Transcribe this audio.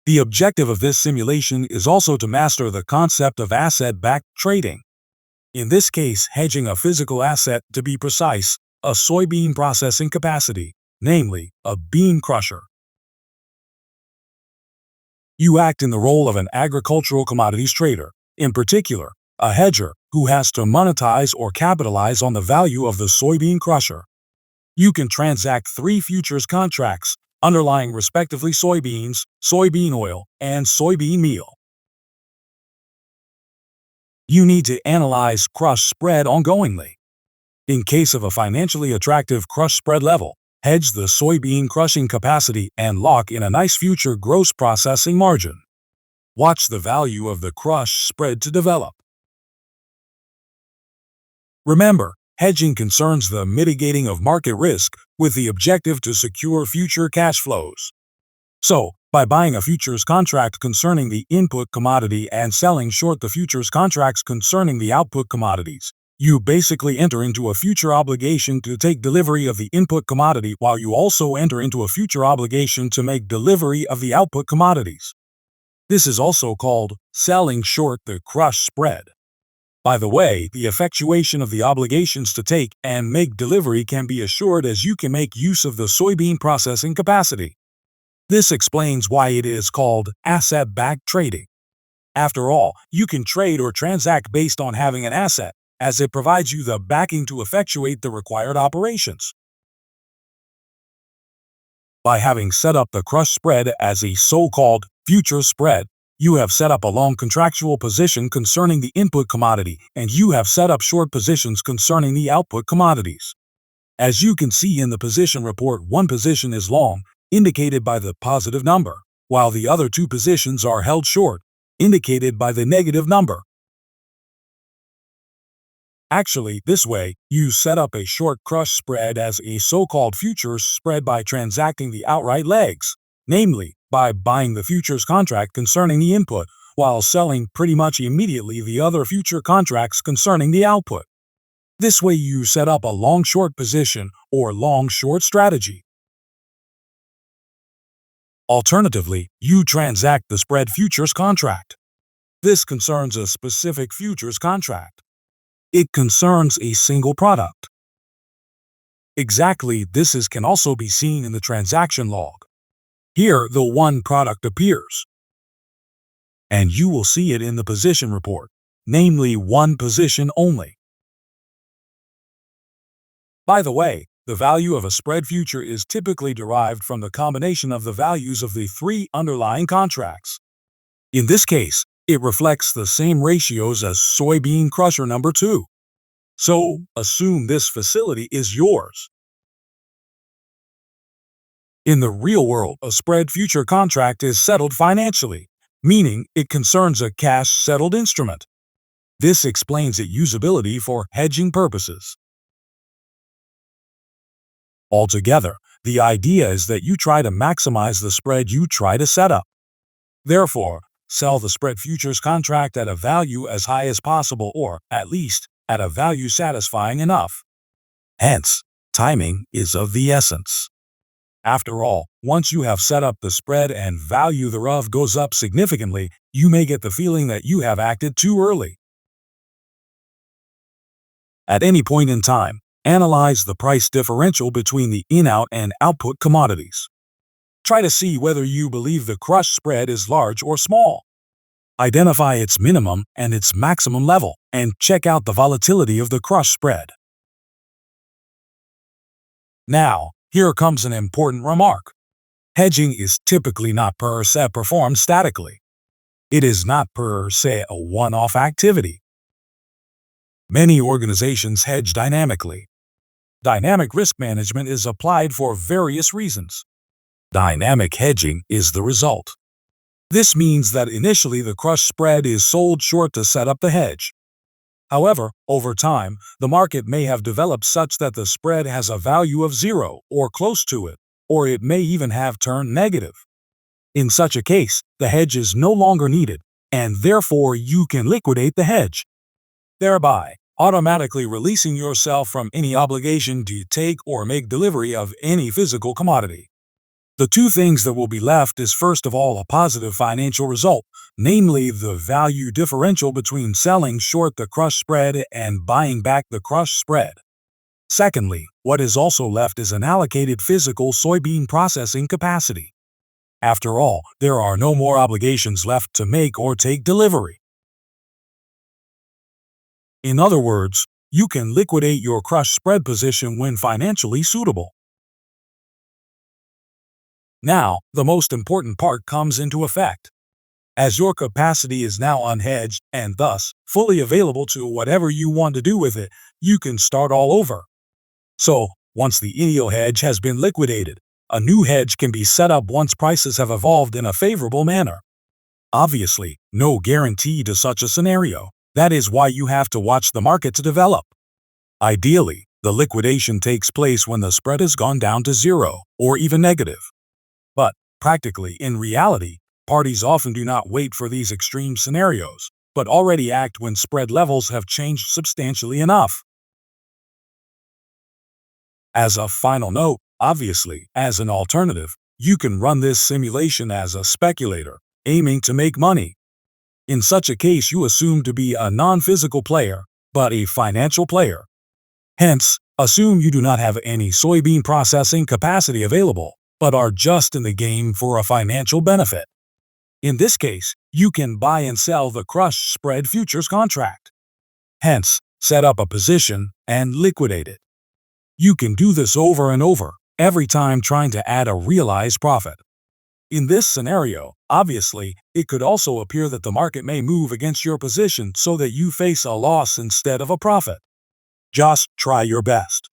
The objective of this simulation is also to master the concept of asset-backed trading. In this case, hedging a physical asset, to be precise, a soybean processing capacity, namely, a bean crusher. You act in the role of an agricultural commodities trader, in particular, a hedger who has to monetize or capitalize on the value of the soybean crusher. You can transact 3 futures contracts, underlying respectively soybeans, soybean oil, and soybean meal. You need to analyze crush spread ongoingly. In case of a financially attractive crush spread level, hedge the soybean crushing capacity and lock in a nice future gross processing margin. Watch the value of the crush spread to develop. Remember, hedging concerns the mitigating of market risk with the objective to secure future cash flows. So, by buying a futures contract concerning the input commodity and selling short the futures contracts concerning the output commodities, you basically enter into a future obligation to take delivery of the input commodity while you also enter into a future obligation to make delivery of the output commodities. This is also called selling short the crush spread. By the way, the effectuation of the obligations to take and make delivery can be assured as you can make use of the soybean processing capacity. This explains why it is called asset-backed trading. After all, you can trade or transact based on having an asset, as it provides you the backing to effectuate the required operations. By having set up the crush spread as a so-called future spread, you have set up a long contractual position concerning the input commodity, and you have set up short positions concerning the output commodities. As you can see in the position report, one position is long, indicated by the positive number, while the other 2 positions are held short, indicated by the negative number. Actually, this way, you set up a short crush spread as a so-called futures spread by transacting the outright legs, namely, by buying the futures contract concerning the input, while selling pretty much immediately the other future contracts concerning the output. This way you set up a long-short position or long-short strategy. Alternatively, you transact the spread futures contract. This concerns a specific futures contract. It concerns a single product. Exactly this can also be seen in the transaction log. Here, the one product appears, and you will see it in the position report, namely one position only. By the way, the value of a spread future is typically derived from the combination of the values of the 3 underlying contracts. In this case, it reflects the same ratios as soybean crusher number 2. So, assume this facility is yours. In the real world, a spread future contract is settled financially, meaning it concerns a cash-settled instrument. This explains its usability for hedging purposes. Altogether, the idea is that you try to maximize the spread you try to set up. Therefore, sell the spread futures contract at a value as high as possible, or, at least, at a value satisfying enough. Hence, timing is of the essence. After all, once you have set up the spread and value thereof goes up significantly, you may get the feeling that you have acted too early. At any point in time, analyze the price differential between the in-out and output commodities. Try to see whether you believe the crush spread is large or small. Identify its minimum and its maximum level, and check out the volatility of the crush spread. Now, here comes an important remark. Hedging is typically not per se performed statically. It is not per se a one-off activity. Many organizations hedge dynamically. Dynamic risk management is applied for various reasons. Dynamic hedging is the result. This means that initially the crush spread is sold short to set up the hedge. However, over time, the market may have developed such that the spread has a value of 0 or close to it, or it may even have turned negative. In such a case, the hedge is no longer needed, and therefore you can liquidate the hedge, thereby automatically releasing yourself from any obligation to take or make delivery of any physical commodity. The two things that will be left is first of all a positive financial result, namely the value differential between selling short the crush spread and buying back the crush spread. Secondly, what is also left is an allocated physical soybean processing capacity. After all, there are no more obligations left to make or take delivery. In other words, you can liquidate your crush spread position when financially suitable. Now, the most important part comes into effect. As your capacity is now unhedged and thus fully available to whatever you want to do with it, you can start all over. So, once the initial hedge has been liquidated, a new hedge can be set up once prices have evolved in a favorable manner. Obviously, no guarantee to such a scenario. That is why you have to watch the market to develop. Ideally, the liquidation takes place when the spread has gone down to zero or even negative. But, practically, in reality, parties often do not wait for these extreme scenarios, but already act when spread levels have changed substantially enough. As a final note, obviously, as an alternative, you can run this simulation as a speculator, aiming to make money. In such a case, you assume to be a non-physical player, but a financial player. Hence, assume you do not have any soybean processing capacity available, but are just in the game for a financial benefit. In this case, you can buy and sell the crush spread futures contract. Hence, set up a position and liquidate it. You can do this over and over, every time trying to add a realized profit. In this scenario, obviously, it could also appear that the market may move against your position so that you face a loss instead of a profit. Just try your best.